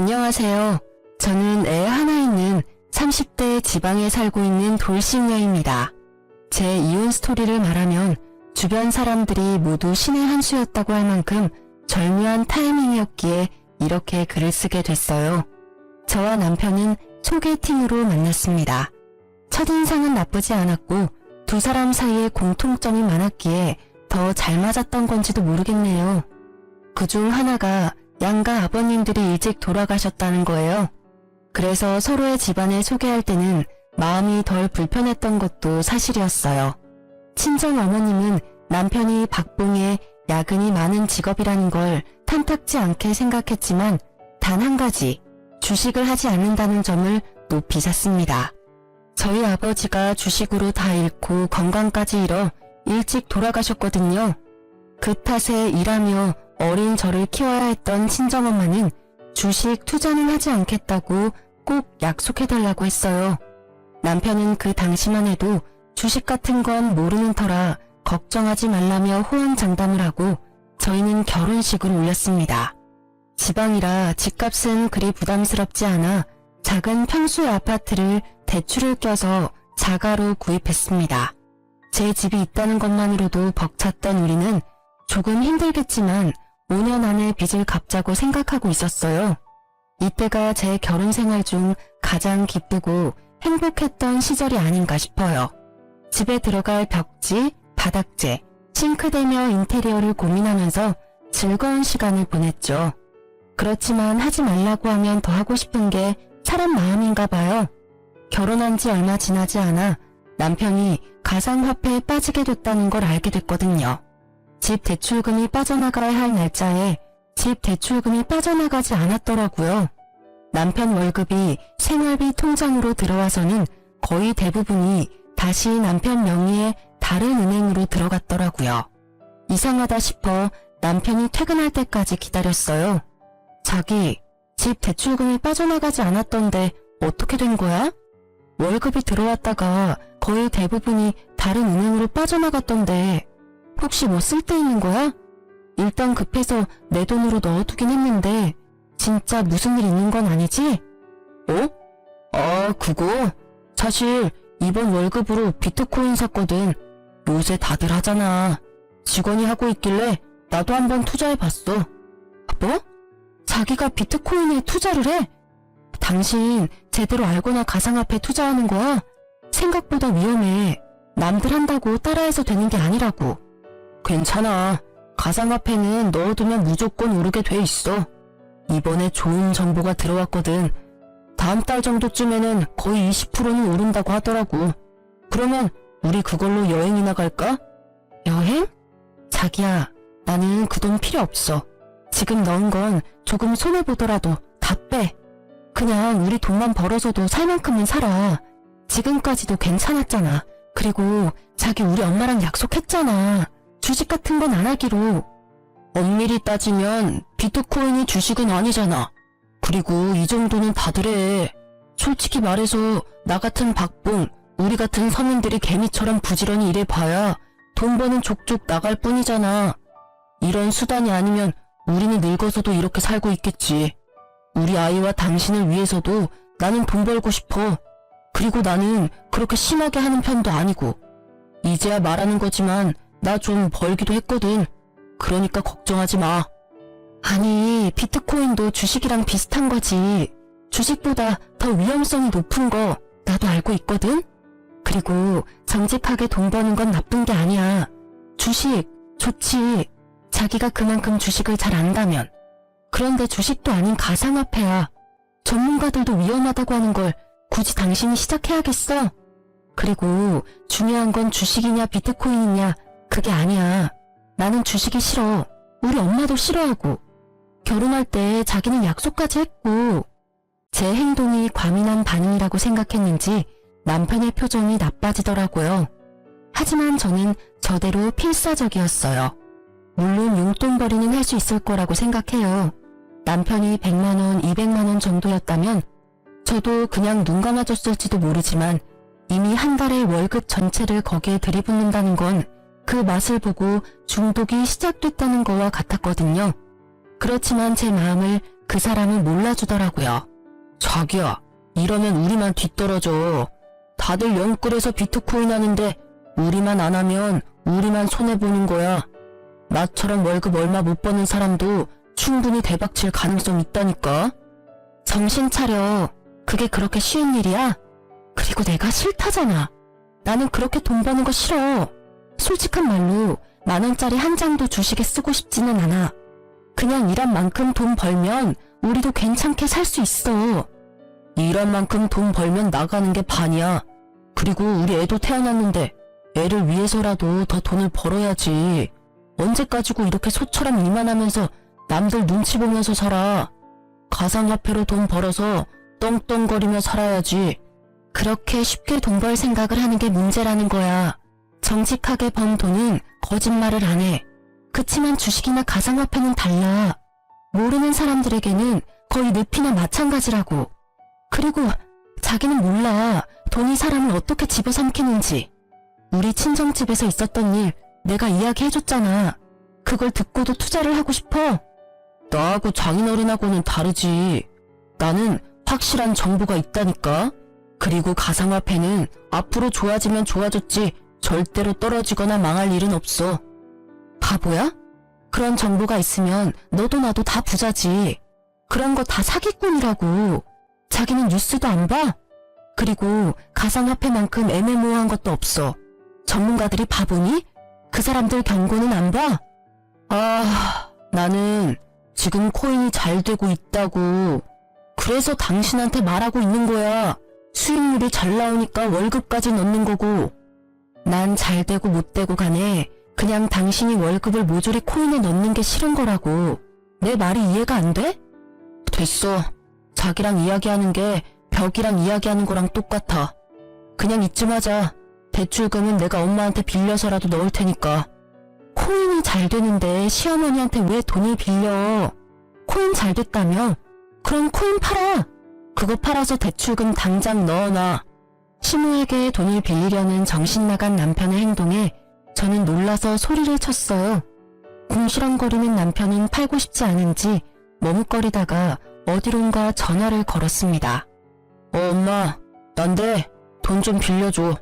안녕하세요. 저는 애 하나 있는 30대 지방에 살고 있는 돌싱녀입니다. 제 이혼 스토리를 말하면 주변 사람들이 모두 신의 한 수였다고 할 만큼 절묘한 타이밍이었기에 이렇게 글을 쓰게 됐어요. 저와 남편은 소개팅으로 만났습니다. 첫인상은 나쁘지 않았고 두 사람 사이에 공통점이 많았기에 더 잘 맞았던 건지도 모르겠네요. 그중 하나가 양가 아버님들이 일찍 돌아가셨다는 거예요. 그래서 서로의 집안을 소개할 때는 마음이 덜 불편했던 것도 사실이었어요. 친정 어머님은 남편이 박봉에 야근이 많은 직업이라는 걸 탐탁지 않게 생각했지만 단 한 가지, 주식을 하지 않는다는 점을 높이 샀습니다. 저희 아버지가 주식으로 다 잃고 건강까지 잃어 일찍 돌아가셨거든요. 그 탓에 일하며 어린 저를 키워야 했던 친정엄마는 주식 투자는 하지 않겠다고 꼭 약속해달라고 했어요. 남편은 그 당시만 해도 주식 같은 건 모르는 터라 걱정하지 말라며 호언장담을 하고 저희는 결혼식을 올렸습니다. 지방이라 집값은 그리 부담스럽지 않아 작은 평수의 아파트를 대출을 껴서 자가로 구입했습니다. 제 집이 있다는 것만으로도 벅찼던 우리는 조금 힘들겠지만 5년 안에 빚을 갚자고 생각하고 있었어요. 이때가 제 결혼 생활 중 가장 기쁘고 행복했던 시절이 아닌가 싶어요. 집에 들어갈 벽지, 바닥재, 싱크대며 인테리어를 고민하면서 즐거운 시간을 보냈죠. 그렇지만 하지 말라고 하면 더 하고 싶은 게 사람 마음인가 봐요. 결혼한 지 얼마 지나지 않아 남편이 가상화폐에 빠지게 됐다는 걸 알게 됐거든요. 집 대출금이 빠져나가야 할 날짜에 집 대출금이 빠져나가지 않았더라고요. 남편 월급이 생활비 통장으로 들어와서는 거의 대부분이 다시 남편 명의의 다른 은행으로 들어갔더라고요. 이상하다 싶어 남편이 퇴근할 때까지 기다렸어요. 자기, 집 대출금이 빠져나가지 않았던데 어떻게 된 거야? 월급이 들어왔다가 거의 대부분이 다른 은행으로 빠져나갔던데 혹시 뭐 쓸데있는 거야? 일단 급해서 내 돈으로 넣어두긴 했는데 진짜 무슨 일 있는 건 아니지? 어? 아, 그거? 사실 이번 월급으로 비트코인 샀거든. 요새 다들 하잖아. 직원이 하고 있길래 나도 한번 투자해봤어. 뭐? 자기가 비트코인에 투자를 해? 당신 제대로 알고나 가상화폐 투자하는 거야? 생각보다 위험해. 남들 한다고 따라해서 되는 게 아니라고. 괜찮아. 가상화폐는 넣어두면 무조건 오르게 돼 있어. 이번에 좋은 정보가 들어왔거든. 다음 달 정도쯤에는 거의 20%는 오른다고 하더라고. 그러면 우리 그걸로 여행이나 갈까? 여행? 자기야, 나는 그 돈 필요 없어. 지금 넣은 건 조금 손해보더라도 다 빼. 그냥 우리 돈만 벌어서도 살 만큼은 살아. 지금까지도 괜찮았잖아. 그리고 자기 우리 엄마랑 약속했잖아. 주식 같은 건 안 하기로. 엄밀히 따지면 비트코인이 주식은 아니잖아. 그리고 이 정도는 다들 해. 솔직히 말해서 나 같은 박봉, 우리 같은 서민들이 개미처럼 부지런히 일해봐야 돈 버는 족족 나갈 뿐이잖아. 이런 수단이 아니면 우리는 늙어서도 이렇게 살고 있겠지. 우리 아이와 당신을 위해서도 나는 돈 벌고 싶어. 그리고 나는 그렇게 심하게 하는 편도 아니고. 이제야 말하는 거지만 나 좀 벌기도 했거든. 그러니까 걱정하지 마. 아니, 비트코인도 주식이랑 비슷한 거지. 주식보다 더 위험성이 높은 거 나도 알고 있거든. 그리고 정직하게 돈 버는 건 나쁜 게 아니야. 주식 좋지. 자기가 그만큼 주식을 잘 안다면. 그런데 주식도 아닌 가상화폐야. 전문가들도 위험하다고 하는 걸 굳이 당신이 시작해야겠어? 그리고 중요한 건 주식이냐 비트코인이냐 그게 아니야. 나는 주식이 싫어. 우리 엄마도 싫어하고. 결혼할 때 자기는 약속까지 했고. 제 행동이 과민한 반응이라고 생각했는지 남편의 표정이 나빠지더라고요. 하지만 저는 저대로 필사적이었어요. 물론 용돈벌이는 할 수 있을 거라고 생각해요. 남편이 100만원, 200만원 정도였다면 저도 그냥 눈 감아줬을지도 모르지만 이미 한 달의 월급 전체를 거기에 들이붓는다는 건 그 맛을 보고 중독이 시작됐다는 거와 같았거든요. 그렇지만 제 마음을 그 사람은 몰라주더라고요. 자기야, 이러면 우리만 뒤떨어져. 다들 영끌에서 비트코인 하는데 우리만 안 하면 우리만 손해보는 거야. 나처럼 월급 얼마 못 버는 사람도 충분히 대박칠 가능성 있다니까. 정신 차려. 그게 그렇게 쉬운 일이야? 그리고 내가 싫다잖아. 나는 그렇게 돈 버는 거 싫어. 솔직한 말로 10,000원짜리 한 장도 주식에 쓰고 싶지는 않아. 그냥 일한 만큼 돈 벌면 우리도 괜찮게 살 수 있어. 일한 만큼 돈 벌면 나가는 게 반이야. 그리고 우리 애도 태어났는데 애를 위해서라도 더 돈을 벌어야지. 언제까지고 이렇게 소처럼 일만 하면서 남들 눈치 보면서 살아. 가상화폐로 돈 벌어서 떵떵거리며 살아야지. 그렇게 쉽게 돈 벌 생각을 하는 게 문제라는 거야. 정직하게 번 돈은 거짓말을 안 해. 그치만 주식이나 가상화폐는 달라. 모르는 사람들에게는 거의 늪이나 마찬가지라고. 그리고 자기는 몰라. 돈이 사람을 어떻게 집어삼키는지. 우리 친정집에서 있었던 일 내가 이야기해줬잖아. 그걸 듣고도 투자를 하고 싶어? 나하고 장인어른하고는 다르지. 나는 확실한 정보가 있다니까. 그리고 가상화폐는 앞으로 좋아지면 좋아졌지 절대로 떨어지거나 망할 일은 없어. 바보야? 그런 정보가 있으면 너도 나도 다 부자지. 그런 거 다 사기꾼이라고. 자기는 뉴스도 안 봐? 그리고 가상화폐만큼 애매모호한 것도 없어. 전문가들이 바보니? 그 사람들 경고는 안 봐? 나는 지금 코인이 잘 되고 있다고. 그래서 당신한테 말하고 있는 거야. 수익률이 잘 나오니까 월급까지 넣는 거고. 난 잘 되고 못 되고 간에 그냥 당신이 월급을 모조리 코인에 넣는 게 싫은 거라고. 내 말이 이해가 안 돼? 됐어. 자기랑 이야기하는 게 벽이랑 이야기하는 거랑 똑같아. 그냥 이쯤 하자. 대출금은 내가 엄마한테 빌려서라도 넣을 테니까. 코인이 잘 되는데 시어머니한테 왜 돈을 빌려? 코인 잘 됐다며? 그럼 코인 팔아. 그거 팔아서 대출금 당장 넣어놔. 시무에게 돈을 빌리려는 정신나간 남편의 행동에 저는 놀라서 소리를 쳤어요. 궁시렁거리는 남편은 팔고 싶지 않은지 머뭇거리다가 어디론가 전화를 걸었습니다. 엄마, 난데 돈 좀 빌려줘.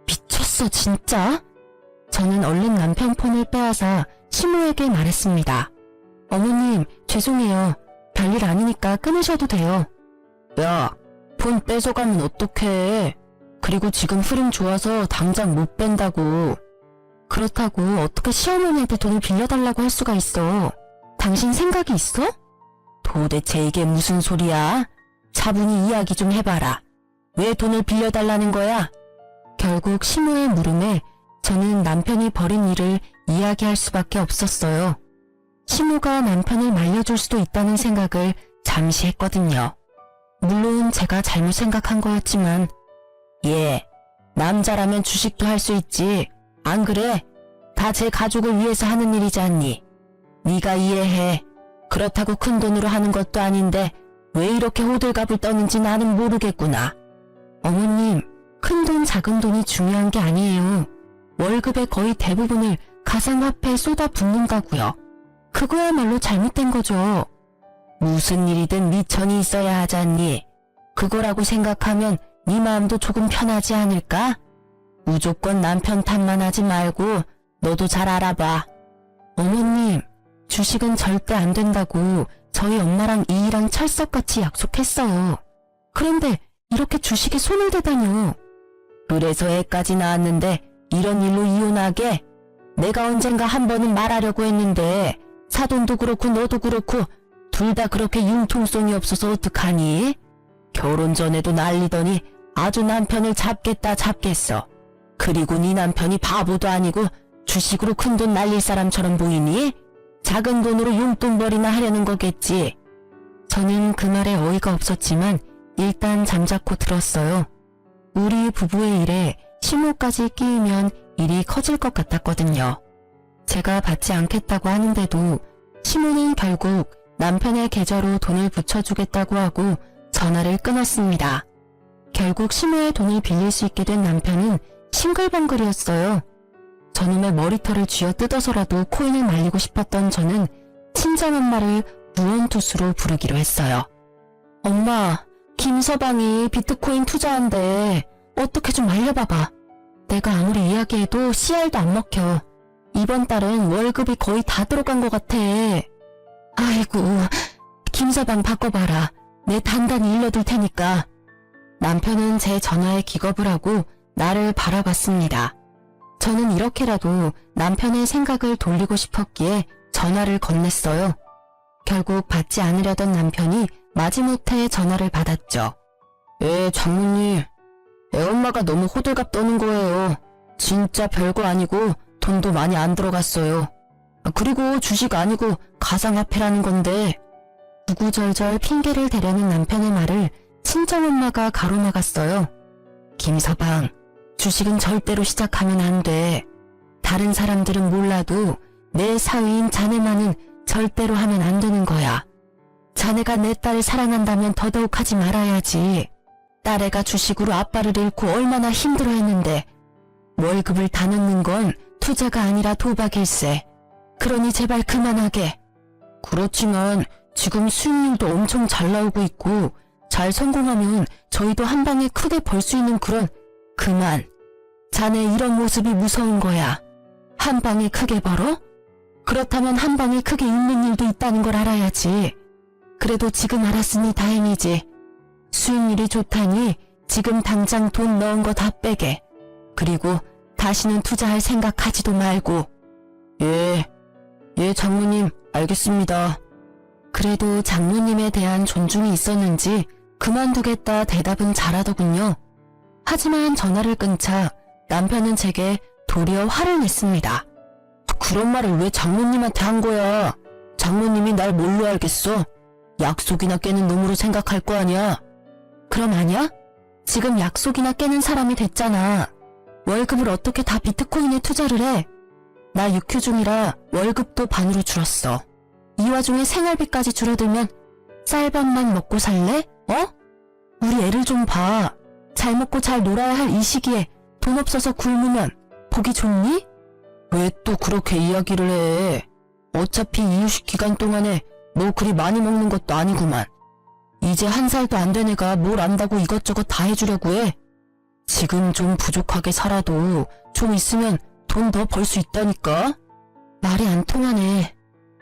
미쳤어 진짜? 저는 얼른 남편 폰을 빼앗아 시무에게 말했습니다. 어머님, 죄송해요. 별일 아니니까 끊으셔도 돼요. 야, 폰 뺏어가면 어떡해. 그리고 지금 흐름 좋아서 당장 못 뺀다고. 그렇다고 어떻게 시어머니한테 돈을 빌려달라고 할 수가 있어. 당신 생각이 있어? 도대체 이게 무슨 소리야? 차분히 이야기 좀 해봐라. 왜 돈을 빌려달라는 거야? 결국 시무의 물음에 저는 남편이 벌인 일을 이야기할 수밖에 없었어요. 시무가 남편을 말려줄 수도 있다는 생각을 잠시 했거든요. 물론 제가 잘못 생각한 거였지만 남자라면 주식도 할 수 있지. 안 그래? 다 제 가족을 위해서 하는 일이지 않니? 네가 이해해. 그렇다고 큰 돈으로 하는 것도 아닌데 왜 이렇게 호들갑을 떠는지 나는 모르겠구나. 어머님, 큰 돈 작은 돈이 중요한 게 아니에요. 월급의 거의 대부분을 가상화폐에 쏟아붓는다고요. 그거야말로 잘못된 거죠. 무슨 일이든 미천이 있어야 하지 않니? 그거라고 생각하면 네 마음도 조금 편하지 않을까? 무조건 남편 탓만 하지 말고 너도 잘 알아봐. 어머님, 주식은 절대 안 된다고 저희 엄마랑 이이랑 철석같이 약속했어요. 그런데 이렇게 주식에 손을 대다뇨. 그래서 애까지 낳았는데 이런 일로 이혼하게? 내가 언젠가 한 번은 말하려고 했는데 사돈도 그렇고 너도 그렇고 둘 다 그렇게 융통성이 없어서 어떡하니? 결혼 전에도 난리더니 아주 남편을 잡겠다 잡겠어. 그리고 네 남편이 바보도 아니고 주식으로 큰돈 날릴 사람처럼 보이니? 작은 돈으로 용돈벌이나 하려는 거겠지. 저는 그 말에 어이가 없었지만 일단 잠자코 들었어요. 우리 부부의 일에 시무까지 끼우면 일이 커질 것 같았거든요. 제가 받지 않겠다고 하는데도 시무는 결국 남편의 계좌로 돈을 붙여주겠다고 하고 전화를 끊었습니다. 결국 시무의 돈을 빌릴 수 있게 된 남편은 싱글벙글이었어요. 저놈의 머리털을 쥐어 뜯어서라도 코인을 말리고 싶었던 저는 친정엄마를 무언투수로 부르기로 했어요. 엄마, 김서방이 비트코인 투자한대. 어떻게 좀 알려봐봐. 내가 아무리 이야기해도 CR도 안 먹혀. 이번 달은 월급이 거의 다 들어간 것 같아. 아이고, 김서방 바꿔봐라. 내 단단히 일러둘 테니까. 남편은 제 전화에 기겁을 하고 나를 바라봤습니다. 저는 이렇게라도 남편의 생각을 돌리고 싶었기에 전화를 건넸어요. 결국 받지 않으려던 남편이 마지못해 전화를 받았죠. 장모님. 애엄마가 너무 호들갑 떠는 거예요. 진짜 별거 아니고 돈도 많이 안 들어갔어요. 그리고 주식 아니고 가상화폐라는 건데. 구구절절 핑계를 대려는 남편의 말을 친정엄마가 가로막았어요. 김서방, 주식은 절대로 시작하면 안 돼. 다른 사람들은 몰라도 내 사위인 자네만은 절대로 하면 안 되는 거야. 자네가 내 딸을 사랑한다면 더더욱 하지 말아야지. 딸애가 주식으로 아빠를 잃고 얼마나 힘들어했는데 월급을 다 넣는 건 투자가 아니라 도박일세. 그러니 제발 그만하게. 그렇지만 지금 수익률도 엄청 잘 나오고 있고 잘 성공하면 저희도 한 방에 크게 벌 수 있는 그만. 자네 이런 모습이 무서운 거야. 한 방에 크게 벌어? 그렇다면 한 방에 크게 잃는 일도 있다는 걸 알아야지. 그래도 지금 알았으니 다행이지. 수익률이 좋다니 지금 당장 돈 넣은 거 다 빼게. 그리고 다시는 투자할 생각하지도 말고. 예, 장모님, 알겠습니다. 그래도 장모님에 대한 존중이 있었는지 그만두겠다 대답은 잘하더군요. 하지만 전화를 끊자 남편은 제게 도리어 화를 냈습니다. 그런 말을 왜 장모님한테 한 거야? 장모님이 날 뭘로 알겠어? 약속이나 깨는 놈으로 생각할 거 아니야? 그럼 아냐? 지금 약속이나 깨는 사람이 됐잖아. 월급을 어떻게 다 비트코인에 투자를 해? 나 육휴 중이라 월급도 반으로 줄었어. 이 와중에 생활비까지 줄어들면 쌀밥만 먹고 살래? 우리 애를 좀 봐. 잘 먹고 잘 놀아야 할 이 시기에 돈 없어서 굶으면 보기 좋니? 왜 또 그렇게 이야기를 해? 어차피 이유식 기간 동안에 뭐 그리 많이 먹는 것도 아니구만. 이제 1살도 안 된 애가 뭘 안다고 이것저것 다 해주려고 해. 지금 좀 부족하게 살아도 좀 있으면 돈 더 벌 수 있다니까? 말이 안 통하네.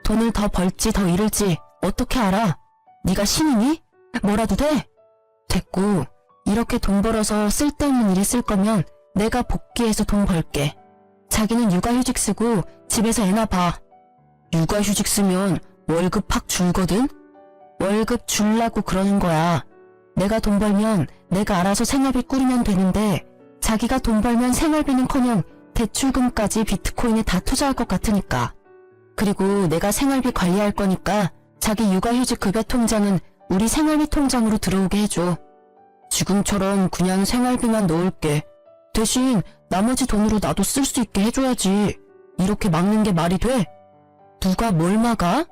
돈을 더 벌지 더 잃을지 어떻게 알아? 네가 신이니? 뭐라도 돼? 됐고, 이렇게 돈 벌어서 쓸데없는 일에 쓸 거면 내가 복귀해서 돈 벌게. 자기는 육아휴직 쓰고 집에서 애나 봐. 육아휴직 쓰면 월급 팍 줄거든? 월급 줄라고 그러는 거야. 내가 돈 벌면 내가 알아서 생활비 꾸리면 되는데 자기가 돈 벌면 생활비는커녕 대출금까지 비트코인에 다 투자할 것 같으니까. 그리고 내가 생활비 관리할 거니까 자기 육아휴직 급여 통장은 우리 생활비 통장으로 들어오게 해줘. 지금처럼 그냥 생활비만 넣을게. 대신 나머지 돈으로 나도 쓸 수 있게 해줘야지. 이렇게 막는 게 말이 돼? 누가 뭘 막아?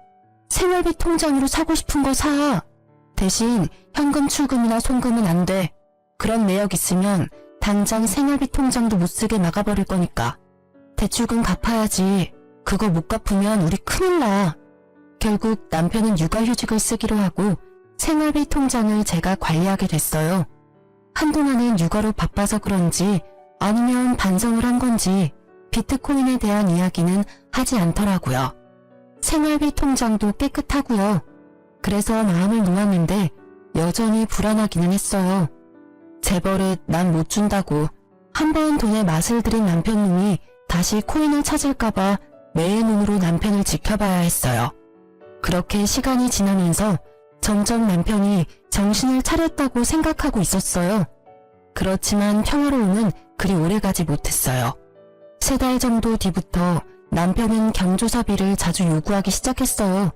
생활비 통장으로 사고 싶은 거 사. 대신 현금 출금이나 송금은 안 돼. 그런 내역 있으면 당장 생활비 통장도 못 쓰게 막아버릴 거니까. 대출금 갚아야지. 그거 못 갚으면 우리 큰일 나. 결국 남편은 육아휴직을 쓰기로 하고 생활비 통장을 제가 관리하게 됐어요. 한동안은 육아로 바빠서 그런지 아니면 반성을 한 건지 비트코인에 대한 이야기는 하지 않더라고요. 생활비 통장도 깨끗하고요. 그래서 마음을 놓았는데 여전히 불안하기는 했어요. 재벌에 난 못 준다고 한번 돈의 맛을 들인 남편님이 다시 코인을 찾을까봐 매의 눈으로 남편을 지켜봐야 했어요. 그렇게 시간이 지나면서 점점 남편이 정신을 차렸다고 생각하고 있었어요. 그렇지만 평화로움은 그리 오래가지 못했어요. 3달 정도 뒤부터 남편은 경조사비를 자주 요구하기 시작했어요.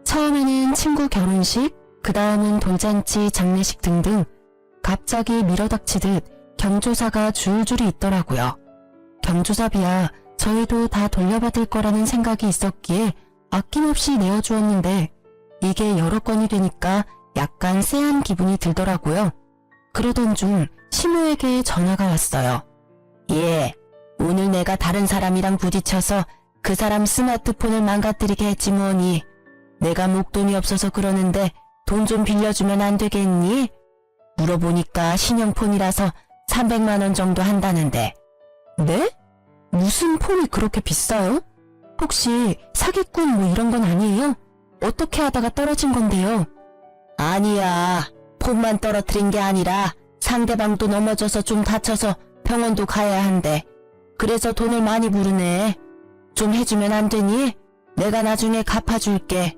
처음에는 친구 결혼식, 그 다음은 돌잔치, 장례식 등등 갑자기 밀어닥치듯 경조사가 줄줄이 있더라고요. 경조사비야 저희도 다 돌려받을 거라는 생각이 있었기에 아낌없이 내어주었는데 이게 여러 건이 되니까 약간 쎄한 기분이 들더라고요. 그러던 중 시모에게 전화가 왔어요. 예, 오늘 내가 다른 사람이랑 부딪혀서 그 사람 스마트폰을 망가뜨리게 했지 뭐니. 내가 목돈이 없어서 그러는데 돈 좀 빌려주면 안 되겠니? 물어보니까 신형폰이라서 300만 원 정도 한다는데. 네? 무슨 폰이 그렇게 비싸요? 혹시 사기꾼 뭐 이런 건 아니에요? 어떻게 하다가 떨어진 건데요? 아니야. 폰만 떨어뜨린 게 아니라 상대방도 넘어져서 좀 다쳐서 병원도 가야 한대. 그래서 돈을 많이 부르네. 좀 해주면 안 되니? 내가 나중에 갚아줄게.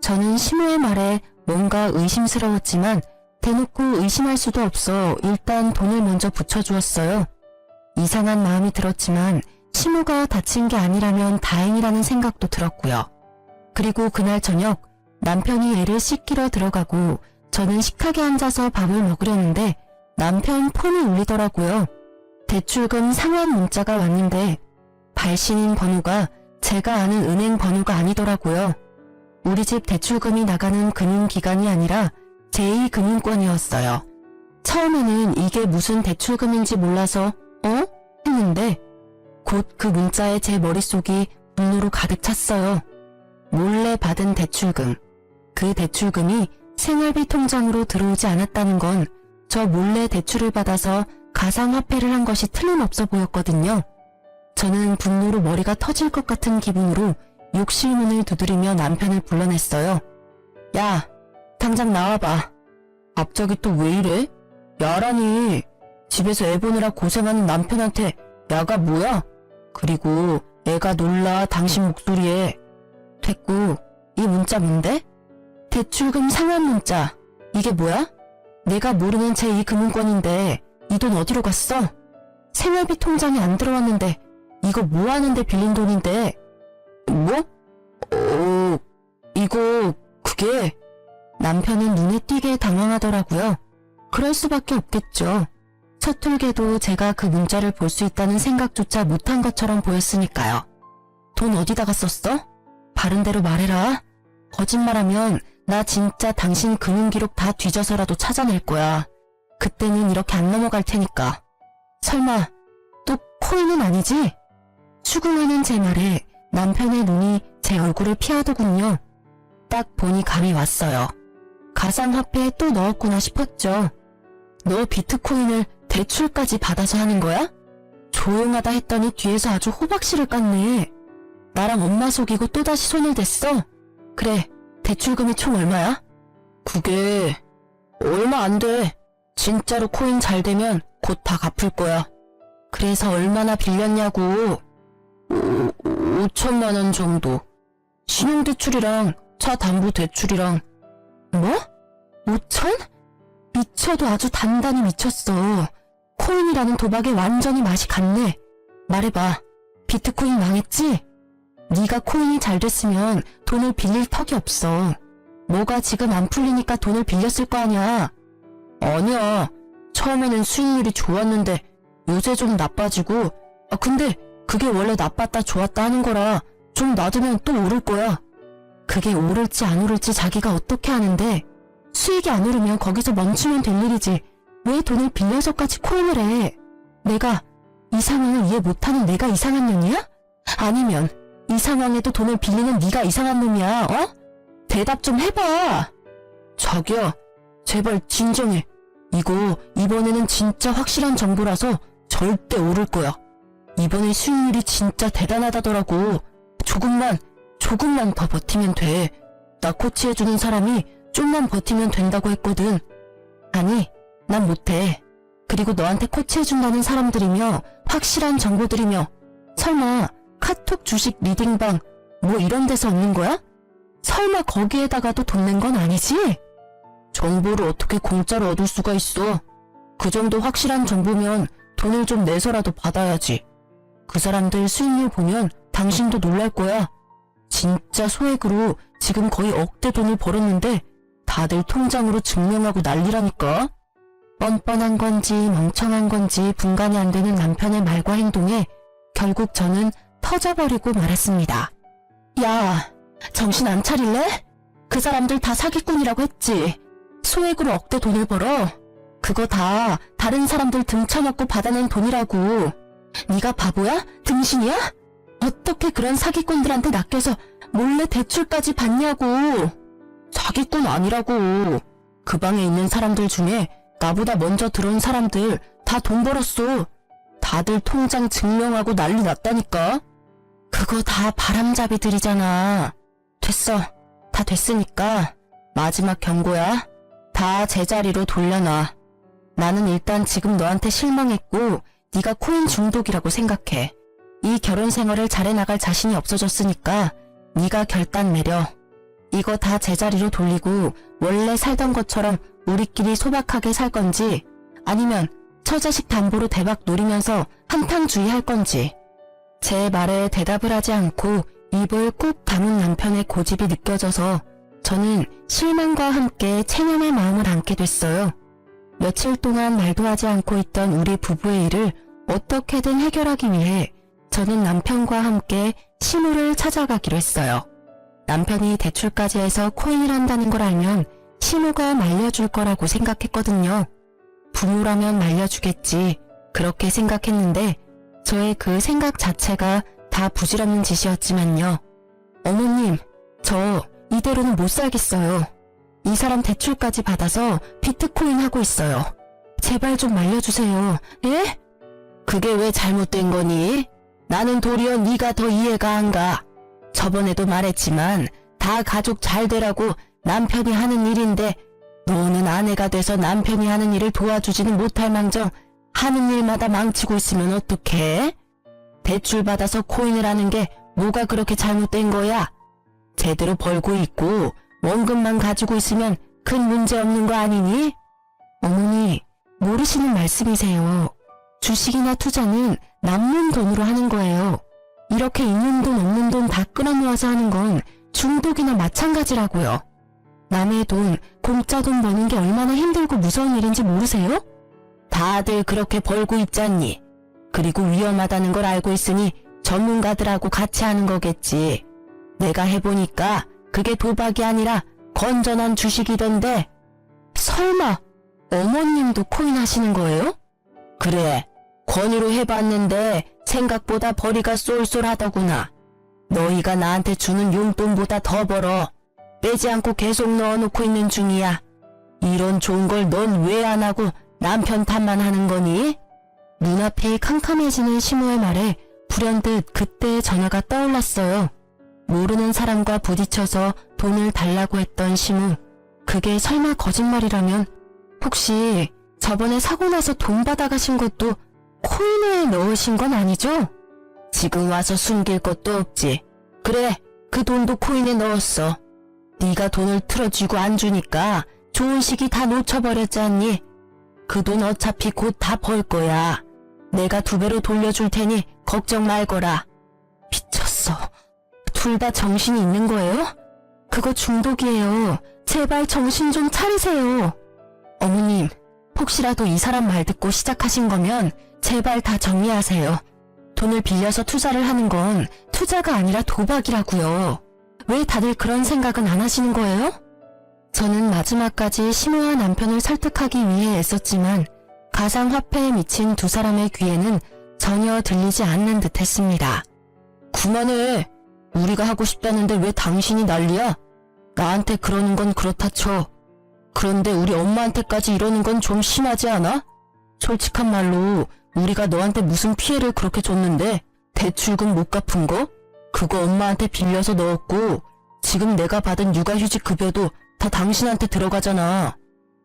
저는 심호의 말에 뭔가 의심스러웠지만 대놓고 의심할 수도 없어 일단 돈을 먼저 붙여주었어요. 이상한 마음이 들었지만 심호가 다친 게 아니라면 다행이라는 생각도 들었고요. 그리고 그날 저녁 남편이 애를 씻기러 들어가고 저는 식탁에 앉아서 밥을 먹으려는데 남편 폰이 울리더라고요. 대출금 상환 문자가 왔는데 발신인 번호가 제가 아는 은행 번호가 아니더라고요. 우리 집 대출금이 나가는 금융기관이 아니라 제2금융권이었어요. 처음에는 이게 무슨 대출금인지 몰라서 했는데 곧 그 문자에 제 머릿속이 분노로 가득 찼어요. 몰래 받은 대출금. 그 대출금이 생활비 통장으로 들어오지 않았다는 건 저 몰래 대출을 받아서 가상화폐를 한 것이 틀림없어 보였거든요. 저는 분노로 머리가 터질 것 같은 기분으로 욕실 문을 두드리며 남편을 불러냈어요. 야, 당장 나와봐. 갑자기 또 왜 이래? 야라니. 집에서 애 보느라 고생하는 남편한테 야가 뭐야? 그리고 애가 놀라 당신 목소리에. 됐고, 이 문자 뭔데? 대출금 상환 문자. 이게 뭐야? 내가 모르는 제2금융권인데 이 돈 어디로 갔어? 생활비 통장에 안 들어왔는데 이거 뭐 하는데 빌린 돈인데. 뭐? 이거 그게. 남편은 눈에 띄게 당황하더라고요. 그럴 수밖에 없겠죠. 서툴게도 제가 그 문자를 볼 수 있다는 생각조차 못한 것처럼 보였으니까요. 돈 어디다가 썼어? 바른 대로 말해라. 거짓말하면 나 진짜 당신 금융기록 다 뒤져서라도 찾아낼 거야. 그때는 이렇게 안 넘어갈 테니까. 설마 또 코인은 아니지? 수긍하는 제 말에 남편의 눈이 제 얼굴을 피하더군요. 딱 보니 감이 왔어요. 가상화폐에 또 넣었구나 싶었죠. 너 비트코인을 대출까지 받아서 하는 거야? 조용하다 했더니 뒤에서 아주 호박씨를 깠네. 나랑 엄마 속이고 또다시 손을 댔어? 그래, 대출금이 총 얼마야? 그게 얼마 안 돼. 진짜로 코인 잘 되면 곧 다 갚을 거야. 그래서 얼마나 빌렸냐고. 5천만 원 정도. 신용대출이랑 차 담보 대출이랑. 뭐? 5천? 미쳐도 아주 단단히 미쳤어. 코인이라는 도박에 완전히 맛이 갔네. 말해봐. 비트코인 망했지? 네가 코인이 잘 됐으면 돈을 빌릴 턱이 없어. 뭐가 지금 안 풀리니까 돈을 빌렸을 거 아니야. 아니야. 처음에는 수익률이 좋았는데 요새 좀 나빠지고. 근데 그게 원래 나빴다 좋았다 하는 거라 좀 놔두면 또 오를 거야. 그게 오를지 안 오를지 자기가 어떻게 아는데. 수익이 안 오르면 거기서 멈추면 될 일이지. 왜 돈을 빌려서까지 코인을 해? 내가 이 상황을 이해 못하는 내가 이상한 놈이야? 아니면 이 상황에도 돈을 빌리는 네가 이상한 놈이야? 대답 좀 해봐. 자기야, 제발 진정해. 이거 이번에는 진짜 확실한 정보라서 절대 오를 거야. 이번에 수익률이 진짜 대단하다더라고. 조금만 더 버티면 돼. 나 코치해주는 사람이 좀만 버티면 된다고 했거든. 아니, 난 못해. 그리고 너한테 코치해준다는 사람들이며 확실한 정보들이며 설마 카톡 주식 리딩방 뭐 이런 데서 얻는 거야? 설마 거기에다가도 돈 낸 건 아니지? 정보를 어떻게 공짜로 얻을 수가 있어. 그 정도 확실한 정보면 돈을 좀 내서라도 받아야지. 그 사람들 수익률 보면 당신도 놀랄 거야. 진짜 소액으로 지금 거의 억대 돈을 벌었는데 다들 통장으로 증명하고 난리라니까. 뻔뻔한 건지 멍청한 건지 분간이 안 되는 남편의 말과 행동에 결국 저는 터져버리고 말았습니다. 야, 정신 안 차릴래? 그 사람들 다 사기꾼이라고 했지. 소액으로 억대 돈을 벌어. 그거 다 다른 사람들 등쳐먹고 받아낸 돈이라고. 네가 바보야? 등신이야? 어떻게 그런 사기꾼들한테 낚여서 몰래 대출까지 받냐고. 사기꾼 아니라고. 그 방에 있는 사람들 중에 나보다 먼저 들어온 사람들 다 돈 벌었어. 다들 통장 증명하고 난리 났다니까. 그거 다 바람잡이들이잖아. 됐어. 다 됐으니까 마지막 경고야. 다 제자리로 돌려놔. 나는 일단 지금 너한테 실망했고 네가 코인 중독이라고 생각해. 이 결혼 생활을 잘해나갈 자신이 없어졌으니까 네가 결단 내려. 이거 다 제자리로 돌리고 원래 살던 것처럼 우리끼리 소박하게 살 건지 아니면 처자식 담보로 대박 노리면서 한탕주의 할 건지. 제 말에 대답을 하지 않고 입을 꾹 다문 남편의 고집이 느껴져서 저는 실망과 함께 체념의 마음을 안게 됐어요. 며칠 동안 말도 하지 않고 있던 우리 부부의 일을 어떻게든 해결하기 위해 저는 남편과 함께 시무를 찾아가기로 했어요. 남편이 대출까지 해서 코인을 한다는 걸 알면 시무가 말려줄 거라고 생각했거든요. 부모라면 말려주겠지. 그렇게 생각했는데 저의 그 생각 자체가 다 부질없는 짓이었지만요. 어머님, 저 이대로는 못 살겠어요. 이 사람 대출까지 받아서 비트코인 하고 있어요. 제발 좀 말려주세요. 예? 그게 왜 잘못된 거니? 나는 도리어 네가 더 이해가 안 가. 저번에도 말했지만 다 가족 잘 되라고 남편이 하는 일인데 너는 아내가 돼서 남편이 하는 일을 도와주지는 못할 망정 하는 일마다 망치고 있으면 어떡해? 대출 받아서 코인을 하는 게 뭐가 그렇게 잘못된 거야? 제대로 벌고 있고 원금만 가지고 있으면 큰 문제 없는 거 아니니? 어머니, 모르시는 말씀이세요. 주식이나 투자는 남는 돈으로 하는 거예요. 이렇게 있는 돈 없는 돈 다 끌어모아서 하는 건 중독이나 마찬가지라고요. 남의 돈, 공짜 돈 버는 게 얼마나 힘들고 무서운 일인지 모르세요? 다들 그렇게 벌고 있잖니. 그리고 위험하다는 걸 알고 있으니 전문가들하고 같이 하는 거겠지. 내가 해보니까 그게 도박이 아니라 건전한 주식이던데. 설마 어머님도 코인 하시는 거예요? 그래, 권유로 해봤는데 생각보다 벌이가 쏠쏠하더구나. 너희가 나한테 주는 용돈보다 더 벌어. 빼지 않고 계속 넣어놓고 있는 중이야. 이런 좋은 걸 넌 왜 안 하고 남편 탓만 하는 거니? 눈앞이 캄캄해지는 시모의 말에 불현듯 그때의 전화가 떠올랐어요. 모르는 사람과 부딪혀서 돈을 달라고 했던 시모. 그게 설마 거짓말이라면 혹시 저번에 사고 나서 돈 받아가신 것도 코인에 넣으신 건 아니죠? 지금 와서 숨길 것도 없지. 그래, 그 돈도 코인에 넣었어. 네가 돈을 틀어주고 안 주니까 좋은 시기 다 놓쳐버렸지 않니? 그 돈 어차피 곧 다 벌 거야. 내가 2배로 돌려줄 테니 걱정 말거라. 미쳤어. 둘 다 정신이 있는 거예요? 그거 중독이에요. 제발 정신 좀 차리세요. 어머님, 혹시라도 이 사람 말 듣고 시작하신 거면 제발 다 정리하세요. 돈을 빌려서 투자를 하는 건 투자가 아니라 도박이라고요. 왜 다들 그런 생각은 안 하시는 거예요? 저는 마지막까지 시모와 남편을 설득하기 위해 애썼지만 가상화폐에 미친 두 사람의 귀에는 전혀 들리지 않는 듯 했습니다. 그만해. 우리가 하고 싶다는데 왜 당신이 난리야? 나한테 그러는 건 그렇다 쳐. 그런데 우리 엄마한테까지 이러는 건 좀 심하지 않아? 솔직한 말로 우리가 너한테 무슨 피해를 그렇게 줬는데 대출금 못 갚은 거? 그거 엄마한테 빌려서 넣었고 지금 내가 받은 육아휴직 급여도 다 당신한테 들어가잖아.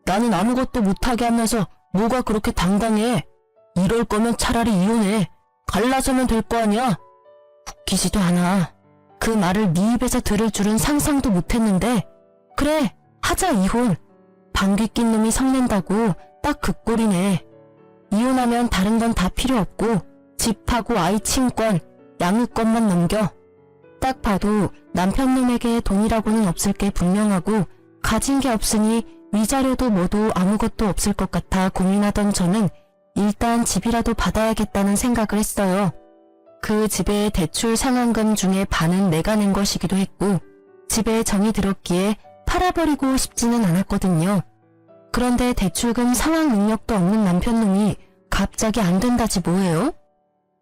나는 아무것도 못하게 하면서 뭐가 그렇게 당당해. 이럴 거면 차라리 이혼해. 갈라서면 될 거 아니야. 웃기지도 않아. 그 말을 네 입에서 들을 줄은 상상도 못했는데 그래, 하자 이혼. 방귀 낀 놈이 성낸다고 딱 그 꼴이네. 이혼하면 다른 건 다 필요 없고 집하고 아이 친권, 양육권만 넘겨. 딱 봐도 남편 놈에게 돈이라고는 없을 게 분명하고 가진 게 없으니 위자료도 뭐도 아무것도 없을 것 같아 고민하던 저는 일단 집이라도 받아야겠다는 생각을 했어요. 그 집의 대출 상환금 중에 반은 내가 낸 것이기도 했고 집에 정이 들었기에 팔아버리고 싶지는 않았거든요. 그런데 대출금 상환 능력도 없는 남편놈이 갑자기 안 된다지 뭐예요?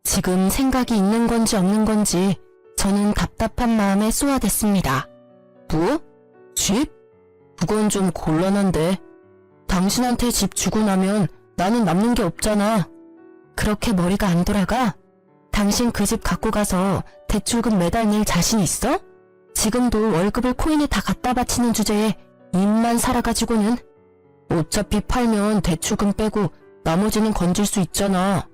지금 생각이 있는 건지 없는 건지 저는 답답한 마음에 쏘아댔습니다. 뭐? 집? 그건 좀 곤란한데. 당신한테 집 주고 나면 나는 남는 게 없잖아. 그렇게 머리가 안 돌아가? 당신 그 집 갖고 가서 대출금 매달 낼 자신 있어? 지금도 월급을 코인에 다 갖다 바치는 주제에 입만 살아가지고는. 어차피 팔면 대출금 빼고 나머지는 건질 수 있잖아.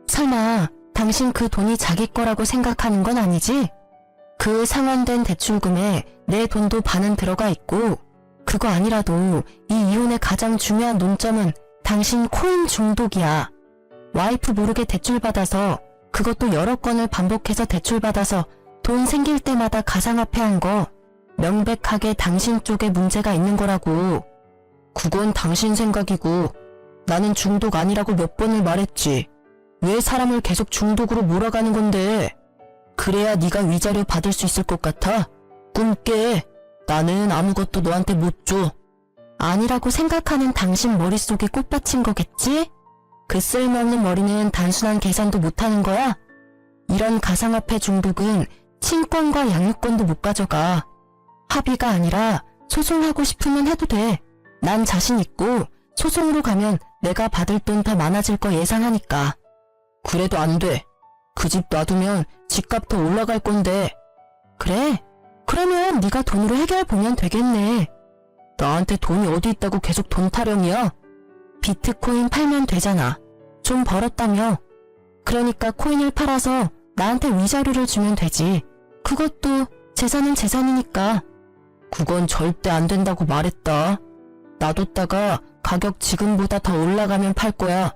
설마 당신 그 돈이 자기 거라고 생각하는 건 아니지? 그 상환된 대출금에 내 돈도 반은 들어가 있고, 그거 아니라도 이 이혼의 가장 중요한 논점은 당신 코인 중독이야. 와이프 모르게 대출받아서, 그것도 여러 건을 반복해서 대출받아서 돈 생길 때마다 가상화폐 한 거 명백하게 당신 쪽에 문제가 있는 거라고. 그건 당신 생각이고 나는 중독 아니라고 몇 번을 말했지. 왜 사람을 계속 중독으로 몰아가는 건데. 그래야 네가 위자료 받을 수 있을 것 같아? 꿈 깨. 나는 아무것도 너한테 못 줘. 아니라고 생각하는 당신 머릿속에 꽃받친 거겠지? 그 쓸모없는 머리는 단순한 계산도 못하는 거야? 이런 가상화폐 중독은 친권과 양육권도 못 가져가. 합의가 아니라 소송하고 싶으면 해도 돼. 난 자신 있고 소송으로 가면 내가 받을 돈 더 많아질 거 예상하니까. 그래도 안 돼. 그 집 놔두면 집값 더 올라갈 건데. 그래? 그러면 네가 돈으로 해결해보면 되겠네. 나한테 돈이 어디 있다고 계속 돈 타령이야? 비트코인 팔면 되잖아. 좀 벌었다며. 그러니까 코인을 팔아서 나한테 위자료를 주면 되지. 그것도 재산은 재산이니까. 그건 절대 안 된다고 말했다. 놔뒀다가 가격 지금보다 더 올라가면 팔 거야.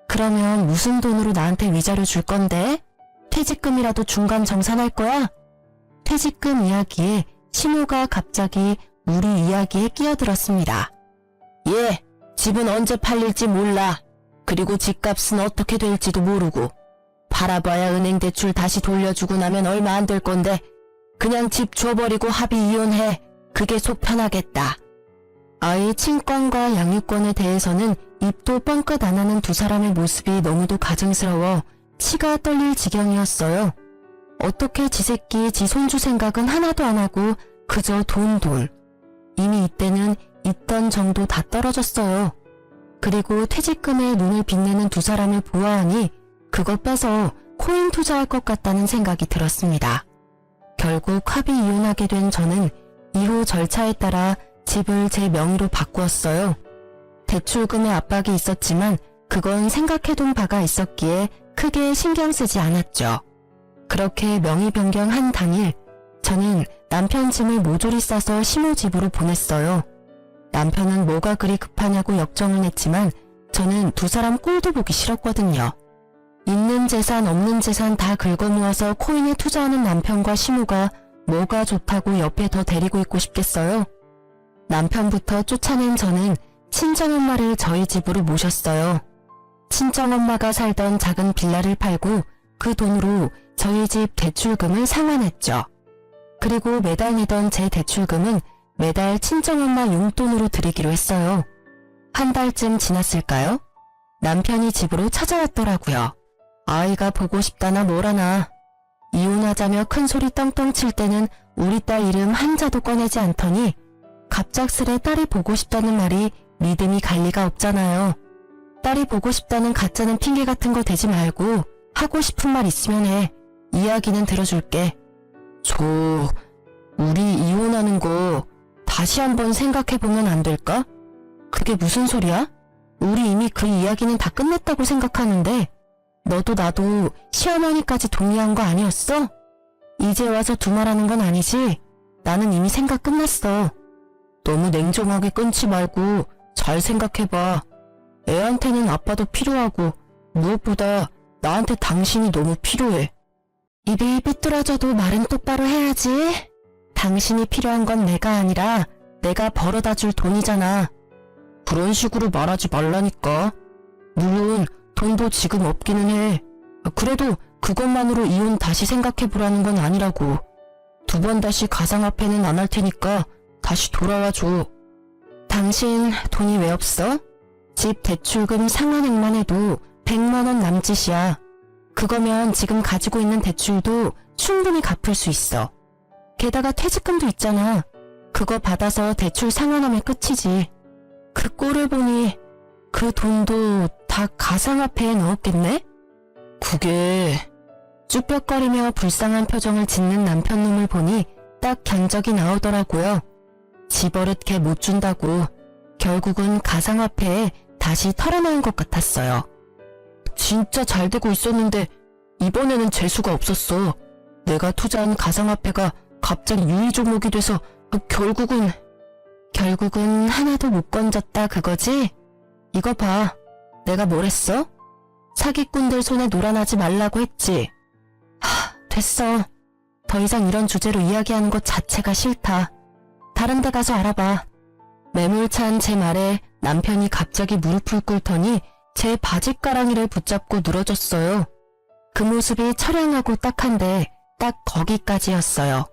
그러면 무슨 돈으로 나한테 위자료 줄 건데? 퇴직금이라도 중간 정산할 거야? 퇴직금 이야기에 신호가 갑자기 우리 이야기에 끼어들었습니다. 예, 집은 언제 팔릴지 몰라. 그리고 집값은 어떻게 될지도 모르고. 팔아봐야 은행 대출 다시 돌려주고 나면 얼마 안 될 건데 그냥 집 줘버리고 합의 이혼해. 그게 속 편하겠다. 아이의 친권과 양육권에 대해서는 입도 뻥끗 안 하는 두 사람의 모습이 너무도 가증스러워 치가 떨릴 지경이었어요. 어떻게 지 새끼 지 손주 생각은 하나도 안 하고 그저 돈. 이미 이때는 있던 정도 다 떨어졌어요. 그리고 퇴직금에 눈을 빛내는 두 사람을 보아하니 그걸 빼서 코인 투자할 것 같다는 생각이 들었습니다. 결국 합의 이혼하게 된 저는 이후 절차에 따라 집을 제 명의로 바꾸었어요. 대출금의 압박이 있었지만 그건 생각해둔 바가 있었기에 크게 신경 쓰지 않았죠. 그렇게 명의 변경한 당일 저는 남편 짐을 모조리 싸서 시모집으로 보냈어요. 남편은 뭐가 그리 급하냐고 역정을 냈지만 저는 두 사람 꼴도 보기 싫었거든요. 있는 재산 없는 재산 다 긁어모아서 코인에 투자하는 남편과 시모가 뭐가 좋다고 옆에 더 데리고 있고 싶겠어요? 남편부터 쫓아낸 저는 친정엄마를 저희 집으로 모셨어요. 친정엄마가 살던 작은 빌라를 팔고 그 돈으로 저희 집 대출금을 상환했죠. 그리고 매달 내던 제 대출금은 매달 친정엄마 용돈으로 드리기로 했어요. 한 달쯤 지났을까요? 남편이 집으로 찾아왔더라고요. 아이가 보고 싶다나 뭐라나. 이혼하자며 큰소리 떵떵 칠 때는 우리 딸 이름 한자도 꺼내지 않더니 갑작스레 딸이 보고 싶다는 말이 믿음이 갈 리가 없잖아요. 딸이 보고 싶다는 가짜는 핑계 같은 거 대지 말고 하고 싶은 말 있으면 해. 이야기는 들어줄게. 우리 이혼하는 거 다시 한번 생각해보면 안 될까? 그게 무슨 소리야? 우리 이미 그 이야기는 다 끝냈다고 생각하는데 너도 나도 시어머니까지 동의한 거 아니었어? 이제 와서 두말하는 건 아니지? 나는 이미 생각 끝났어. 너무 냉정하게 끊지 말고 잘 생각해봐. 애한테는 아빠도 필요하고 무엇보다 나한테 당신이 너무 필요해. 입이 삐뚤어져도 말은 똑바로 해야지. 당신이 필요한 건 내가 아니라 내가 벌어다 줄 돈이잖아. 그런 식으로 말하지 말라니까. 물론 돈도 지금 없기는 해. 그래도 그것만으로 이혼 다시 생각해보라는 건 아니라고. 두 번 다시 가상화폐는 안 할 테니까 다시 돌아와줘. 당신 돈이 왜 없어? 집 대출금 상환액만 해도 100만 원 남짓이야. 그거면 지금 가지고 있는 대출도 충분히 갚을 수 있어. 게다가 퇴직금도 있잖아. 그거 받아서 대출 상환하면 끝이지. 그 꼴을 보니 그 돈도 다 가상화폐에 넣었겠네? 그게... 쭈뼛거리며 불쌍한 표정을 짓는 남편놈을 보니 딱 견적이 나오더라고요. 집어릇게 못 준다고 결국은 가상화폐에 다시 털어놓은 것 같았어요. 진짜 잘 되고 있었는데 이번에는 재수가 없었어. 내가 투자한 가상화폐가 갑자기 유의 종목이 돼서 결국은 하나도 못 건졌다 그거지? 이거 봐. 내가 뭘 했어? 사기꾼들 손에 놀아나지 말라고 했지. 됐어. 더 이상 이런 주제로 이야기하는 것 자체가 싫다. 다른 데 가서 알아봐. 매몰찬 제 말에 남편이 갑자기 무릎을 꿇더니 제 바짓가랑이를 붙잡고 늘어졌어요. 그 모습이 처량하고 딱한데 딱 거기까지였어요.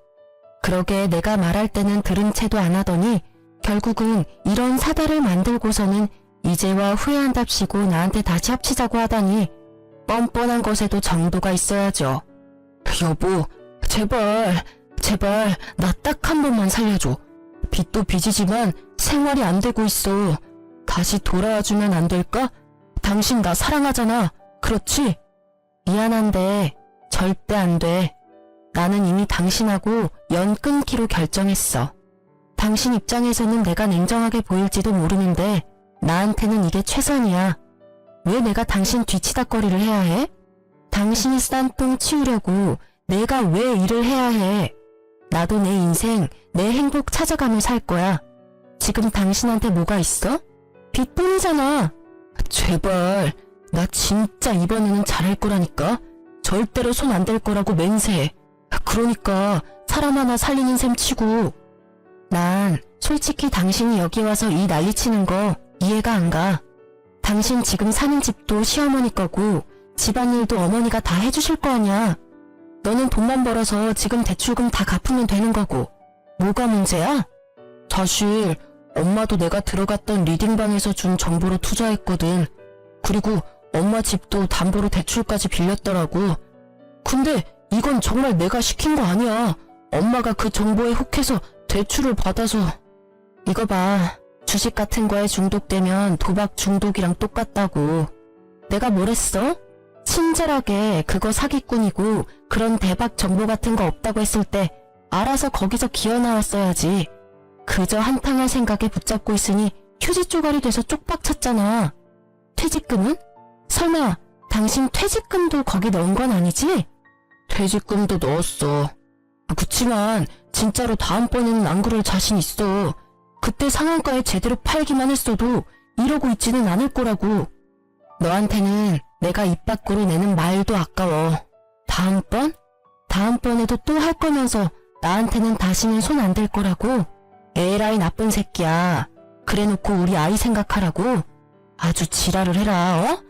그러게 내가 말할 때는 들은 채도 안 하더니 결국은 이런 사달을 만들고서는 이제와 후회한답시고 나한테 다시 합치자고 하다니 뻔뻔한 것에도 정도가 있어야죠. 여보, 제발 나 딱 한 번만 살려줘. 빚도 빚이지만 생활이 안 되고 있어. 다시 돌아와주면 안 될까? 당신 나 사랑하잖아. 그렇지? 미안한데 절대 안 돼. 나는 이미 당신하고 연 끊기로 결정했어. 당신 입장에서는 내가 냉정하게 보일지도 모르는데 나한테는 이게 최선이야. 왜 내가 당신 뒤치다꺼리를 해야 해? 당신이 싼 똥 치우려고 내가 왜 일을 해야 해? 나도 내 인생, 내 행복 찾아가며 살 거야. 지금 당신한테 뭐가 있어? 빚뿐이잖아. 제발, 나 진짜 이번에는 잘할 거라니까. 절대로 손 안 댈 거라고 맹세해. 그러니까 사람 하나 살리는 셈 치고. 난 솔직히 당신이 여기 와서 이 난리치는 거 이해가 안 가. 당신 지금 사는 집도 시어머니 거고 집안일도 어머니가 다 해주실 거 아니야. 너는 돈만 벌어서 지금 대출금 다 갚으면 되는 거고. 뭐가 문제야? 사실 엄마도 내가 들어갔던 리딩방에서 준 정보로 투자했거든. 그리고 엄마 집도 담보로 대출까지 빌렸더라고. 근데 이건 정말 내가 시킨 거 아니야. 엄마가 그 정보에 혹해서 대출을 받아서. 이거 봐. 주식 같은 거에 중독되면 도박 중독이랑 똑같다고. 내가 뭘 했어? 친절하게 그거 사기꾼이고 그런 대박 정보 같은 거 없다고 했을 때 알아서 거기서 기어나왔어야지. 그저 한탕할 생각에 붙잡고 있으니 휴지 쪼가리 돼서 쪽박 찼잖아. 퇴직금은? 설마 당신 퇴직금도 거기 넣은 건 아니지? 퇴직금도 넣었어. 그치만 진짜로 다음번에는 안 그럴 자신 있어. 그때 상한가에 제대로 팔기만 했어도 이러고 있지는 않을 거라고. 너한테는 내가 입 밖으로 내는 말도 아까워. 다음번? 다음번에도 또 할 거면서 나한테는 다시는 손 안 댈 거라고? 에라이 나쁜 새끼야. 그래놓고 우리 아이 생각하라고? 아주 지랄을 해라, 어?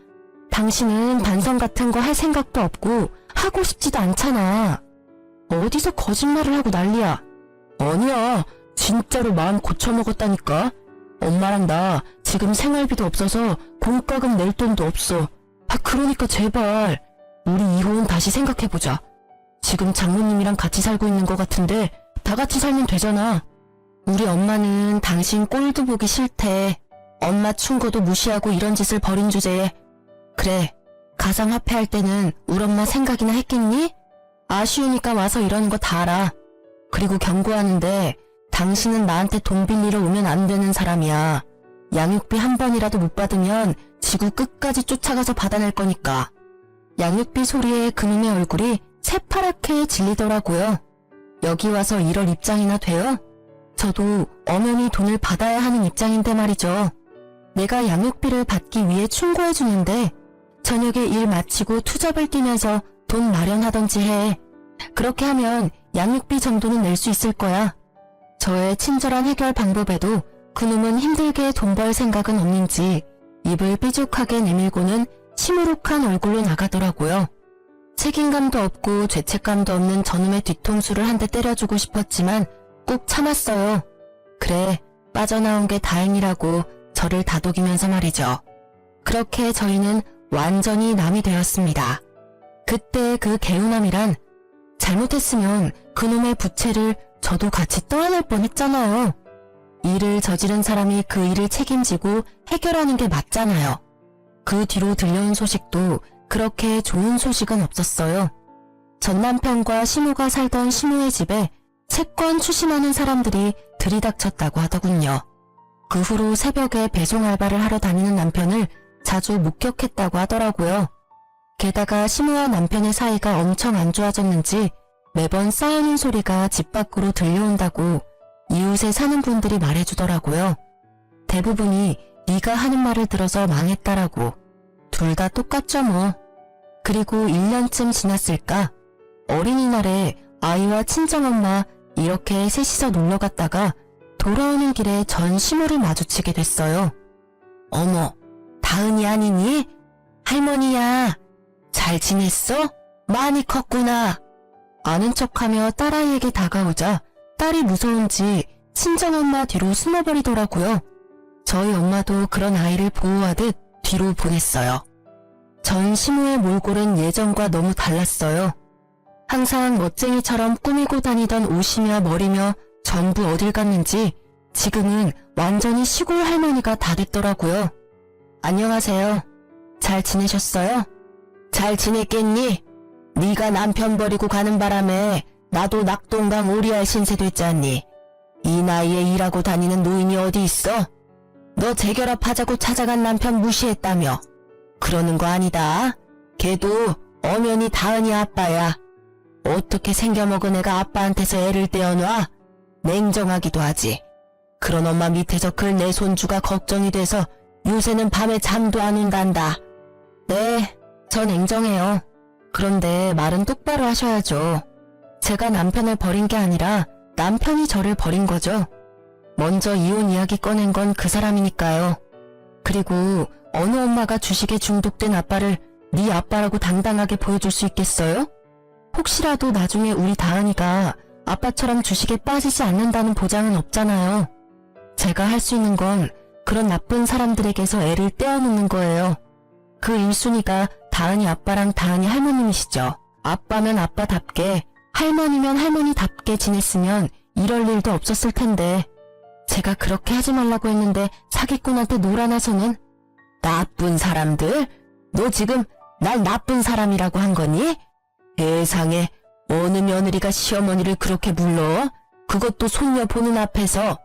당신은 반성 같은 거 할 생각도 없고 하고 싶지도 않잖아. 어디서 거짓말을 하고 난리야. 아니야. 진짜로 마음 고쳐먹었다니까. 엄마랑 나 지금 생활비도 없어서 공과금 낼 돈도 없어. 그러니까 제발 우리 이혼 다시 생각해보자. 지금 장모님이랑 같이 살고 있는 것 같은데 다 같이 살면 되잖아. 우리 엄마는 당신 꼴도 보기 싫대. 엄마 충고도 무시하고 이런 짓을 벌인 주제에. 그래, 가상화폐 할 때는 우리 엄마 생각이나 했겠니? 아쉬우니까 와서 이러는 거 다 알아. 그리고 경고하는데 당신은 나한테 돈 빌리러 오면 안 되는 사람이야. 양육비 한 번이라도 못 받으면 지구 끝까지 쫓아가서 받아낼 거니까. 양육비 소리에 그놈의 얼굴이 새파랗게 질리더라고요. 여기 와서 이럴 입장이나 돼요? 저도 엄연히 돈을 받아야 하는 입장인데 말이죠. 내가 양육비를 받기 위해 충고해주는데 저녁에 일 마치고 투잡을 뛰면서 돈 마련하던지 해. 그렇게 하면 양육비 정도는 낼 수 있을 거야. 저의 친절한 해결 방법에도 그놈은 힘들게 돈 벌 생각은 없는지 입을 삐죽하게 내밀고는 시무룩한 얼굴로 나가더라고요. 책임감도 없고 죄책감도 없는 저놈의 뒤통수를 한 대 때려주고 싶었지만 꾹 참았어요. 그래, 빠져나온 게 다행이라고 저를 다독이면서 말이죠. 그렇게 저희는 완전히 남이 되었습니다. 그때 그 개운함이란 잘못했으면 그놈의 부채를 저도 같이 떠안을 뻔했잖아요. 일을 저지른 사람이 그 일을 책임지고 해결하는 게 맞잖아요. 그 뒤로 들려온 소식도 그렇게 좋은 소식은 없었어요. 전 남편과 시모가 살던 시모의 집에 채권 추심하는 사람들이 들이닥쳤다고 하더군요. 그 후로 새벽에 배송 알바를 하러 다니는 남편을 자주 목격했다고 하더라고요. 게다가 시모와 남편의 사이가 엄청 안 좋아졌는지 매번 싸우는 소리가 집 밖으로 들려온다고 이웃에 사는 분들이 말해주더라고요. 대부분이 네가 하는 말을 들어서 망했다라고. 둘 다 똑같죠 뭐. 그리고 1년쯤 지났을까? 어린이날에 아이와 친정엄마 이렇게 셋이서 놀러 갔다가 돌아오는 길에 전 시모를 마주치게 됐어요. 어머, 다은이 아니니? 할머니야. 잘 지냈어? 많이 컸구나. 아는 척하며 딸아이에게 다가오자 딸이 무서운지 친정엄마 뒤로 숨어버리더라고요. 저희 엄마도 그런 아이를 보호하듯 뒤로 보냈어요. 전 시모의 몰골은 예전과 너무 달랐어요. 항상 멋쟁이처럼 꾸미고 다니던 옷이며 머리며 전부 어딜 갔는지 지금은 완전히 시골 할머니가 다 됐더라고요. 안녕하세요. 잘 지내셨어요? 잘 지냈겠니? 네가 남편 버리고 가는 바람에 나도 낙동강 오리알 신세 됐잖니. 이 나이에 일하고 다니는 노인이 어디 있어? 너 재결합하자고 찾아간 남편 무시했다며. 그러는 거 아니다. 걔도 엄연히 다은이 아빠야. 어떻게 생겨먹은 애가 아빠한테서 애를 떼어놔? 냉정하기도 하지. 그런 엄마 밑에서 클 내 손주가 걱정이 돼서 요새는 밤에 잠도 안 온단다. 네, 저 냉정해요. 그런데 말은 똑바로 하셔야죠. 제가 남편을 버린 게 아니라 남편이 저를 버린 거죠. 먼저 이혼 이야기 꺼낸 건 그 사람이니까요. 그리고 어느 엄마가 주식에 중독된 아빠를 네 아빠라고 당당하게 보여줄 수 있겠어요? 혹시라도 나중에 우리 다은이가 아빠처럼 주식에 빠지지 않는다는 보장은 없잖아요. 제가 할 수 있는 건 그런 나쁜 사람들에게서 애를 떼어놓는 거예요. 그 1순위가 다은이 아빠랑 다은이 할머님이시죠. 아빠면 아빠답게, 할머니면 할머니답게 지냈으면 이럴 일도 없었을 텐데 제가 그렇게 하지 말라고 했는데 사기꾼한테 놀아나서는. 나쁜 사람들? 너 지금 날 나쁜 사람이라고 한 거니? 세상에, 어느 며느리가 시어머니를 그렇게 불러? 그것도 손녀 보는 앞에서.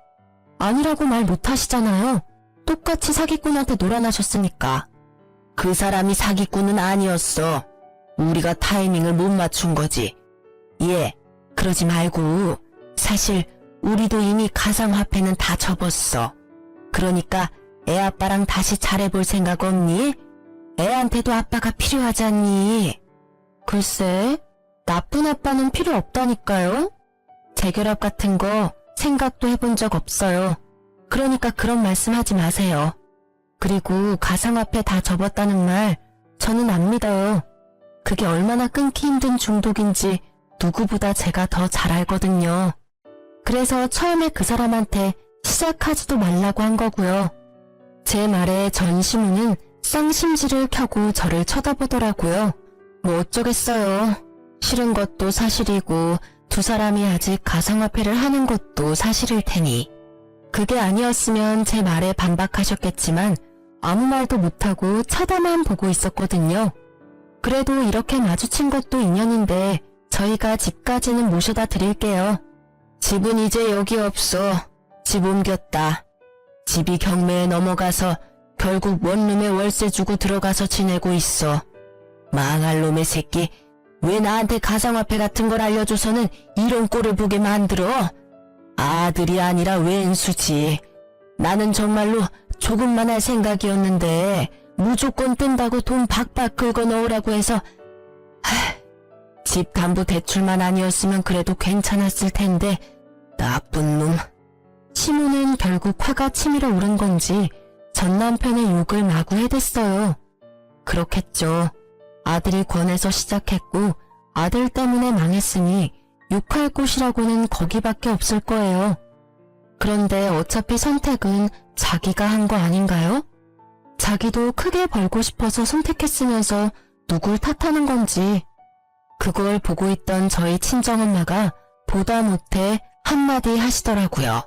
아니라고 말 못하시잖아요. 똑같이 사기꾼한테 놀아나셨으니까. 그 사람이 사기꾼은 아니었어. 우리가 타이밍을 못 맞춘 거지. 예, 그러지 말고 사실 우리도 이미 가상화폐는 다 접었어. 그러니까 애 아빠랑 다시 잘해볼 생각 없니? 애한테도 아빠가 필요하지 않니? 글쎄, 나쁜 아빠는 필요 없다니까요. 재결합 같은 거 생각도 해본 적 없어요. 그러니까 그런 말씀 하지 마세요. 그리고 가상화폐 다 접었다는 말 저는 안 믿어요. 그게 얼마나 끊기 힘든 중독인지 누구보다 제가 더 잘 알거든요. 그래서 처음에 그 사람한테 시작하지도 말라고 한 거고요. 제 말에 전시무는 쌍심지를 켜고 저를 쳐다보더라고요. 뭐 어쩌겠어요. 싫은 것도 사실이고 두 사람이 아직 가상화폐를 하는 것도 사실일 테니. 그게 아니었으면 제 말에 반박하셨겠지만 아무 말도 못하고 쳐다만 보고 있었거든요. 그래도 이렇게 마주친 것도 인연인데 저희가 집까지는 모셔다 드릴게요. 집은 이제 여기 없어. 집 옮겼다. 집이 경매에 넘어가서 결국 원룸에 월세 주고 들어가서 지내고 있어. 망할 놈의 새끼. 왜 나한테 가상화폐 같은 걸 알려줘서는 이런 꼴을 보게 만들어? 아들이 아니라 왼수지. 나는 정말로 조금만 할 생각이었는데 무조건 뜬다고 돈 박박 긁어 넣으라고 해서 집 담보 대출만 아니었으면 그래도 괜찮았을 텐데 나쁜 놈. 시모는 결국 화가 치밀어 오른 건지 전 남편의 욕을 마구 해댔어요. 그렇겠죠. 아들이 권해서 시작했고 아들 때문에 망했으니 욕할 곳이라고는 거기밖에 없을 거예요. 그런데 어차피 선택은 자기가 한 거 아닌가요? 자기도 크게 벌고 싶어서 선택했으면서 누굴 탓하는 건지 그걸 보고 있던 저희 친정엄마가 보다 못해 한마디 하시더라고요.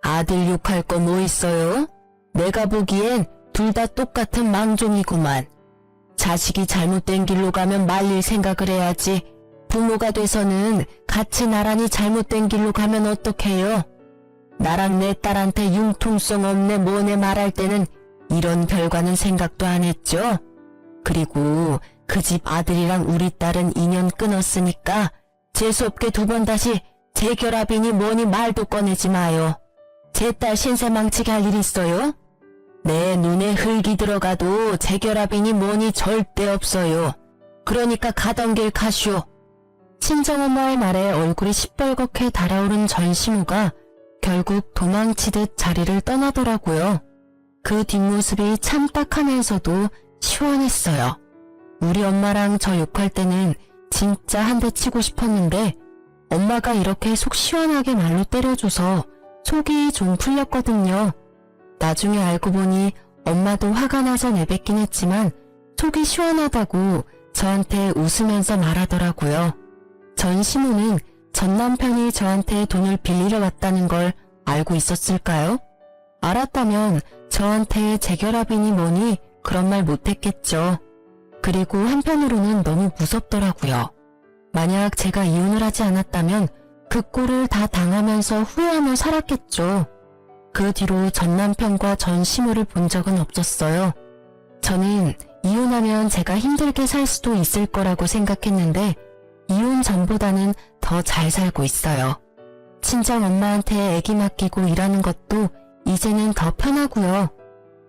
아들 욕할 거 뭐 있어요? 내가 보기엔 둘 다 똑같은 망종이구만. 자식이 잘못된 길로 가면 말릴 생각을 해야지. 부모가 돼서는 같이 나란히 잘못된 길로 가면 어떡해요? 나랑 내 딸한테 융통성 없네 뭐네 말할 때는 이런 결과는 생각도 안 했죠. 그리고 그 집 아들이랑 우리 딸은 인연 끊었으니까 재수없게 두 번 다시 재결합이니 뭐니 말도 꺼내지 마요. 제 딸 신세 망치게 할 일 있어요? 내 눈에 흙이 들어가도 재결합이니 뭐니 절대 없어요. 그러니까 가던 길 가시오. 친정엄마의 말에 얼굴이 시뻘겋게 달아오른 전시무가 결국 도망치듯 자리를 떠나더라고요. 그 뒷모습이 참 딱하면서도 시원했어요. 우리 엄마랑 저 욕할 때는 진짜 한 대 치고 싶었는데 엄마가 이렇게 속 시원하게 말로 때려줘서 속이 좀 풀렸거든요. 나중에 알고 보니 엄마도 화가 나서 내뱉긴 했지만 속이 시원하다고 저한테 웃으면서 말하더라고요. 전시무는 전 남편이 저한테 돈을 빌리러 왔다는 걸 알고 있었을까요? 알았다면 저한테 재결합이니 뭐니 그런 말 못했겠죠. 그리고 한편으로는 너무 무섭더라고요. 만약 제가 이혼을 하지 않았다면 그 꼴을 다 당하면서 후회하며 살았겠죠. 그 뒤로 전 남편과 전 시모를 본 적은 없었어요. 저는 이혼하면 제가 힘들게 살 수도 있을 거라고 생각했는데 이혼 전보다는 더 잘 살고 있어요. 친정 엄마한테 애기 맡기고 일하는 것도 이제는 더 편하고요.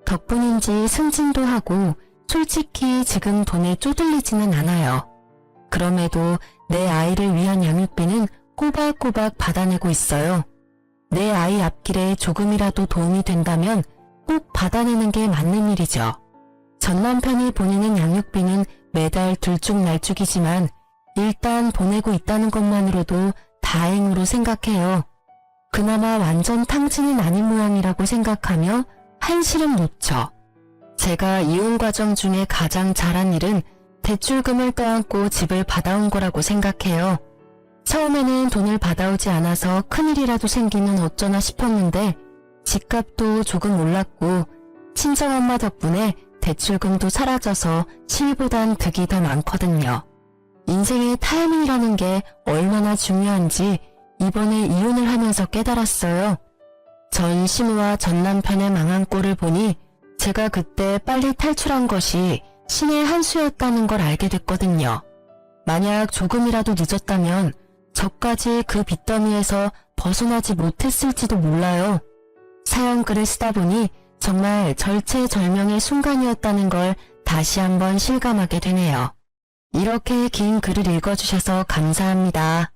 덕분인지 승진도 하고 솔직히 지금 돈에 쪼들리지는 않아요. 그럼에도 내 아이를 위한 양육비는 꼬박꼬박 받아내고 있어요. 내 아이 앞길에 조금이라도 도움이 된다면 꼭 받아내는 게 맞는 일이죠. 전 남편이 보내는 양육비는 매달 들쭉날쭉이지만 일단 보내고 있다는 것만으로도 다행으로 생각해요. 그나마 완전 탕진은 아닌 모양이라고 생각하며 한시름 놓죠. 제가 이혼 과정 중에 가장 잘한 일은 대출금을 떠안고 집을 받아온 거라고 생각해요. 처음에는 돈을 받아오지 않아서 큰일이라도 생기면 어쩌나 싶었는데 집값도 조금 올랐고 친정엄마 덕분에 대출금도 사라져서 실보단 득이 더 많거든요. 인생의 타이밍이라는 게 얼마나 중요한지 이번에 이혼을 하면서 깨달았어요. 전 시모와 전 남편의 망한 꼴을 보니 제가 그때 빨리 탈출한 것이 신의 한 수였다는 걸 알게 됐거든요. 만약 조금이라도 늦었다면 저까지 그 빚더미에서 벗어나지 못했을지도 몰라요. 사연 글을 쓰다 보니 정말 절체절명의 순간이었다는 걸 다시 한번 실감하게 되네요. 이렇게 긴 글을 읽어주셔서 감사합니다.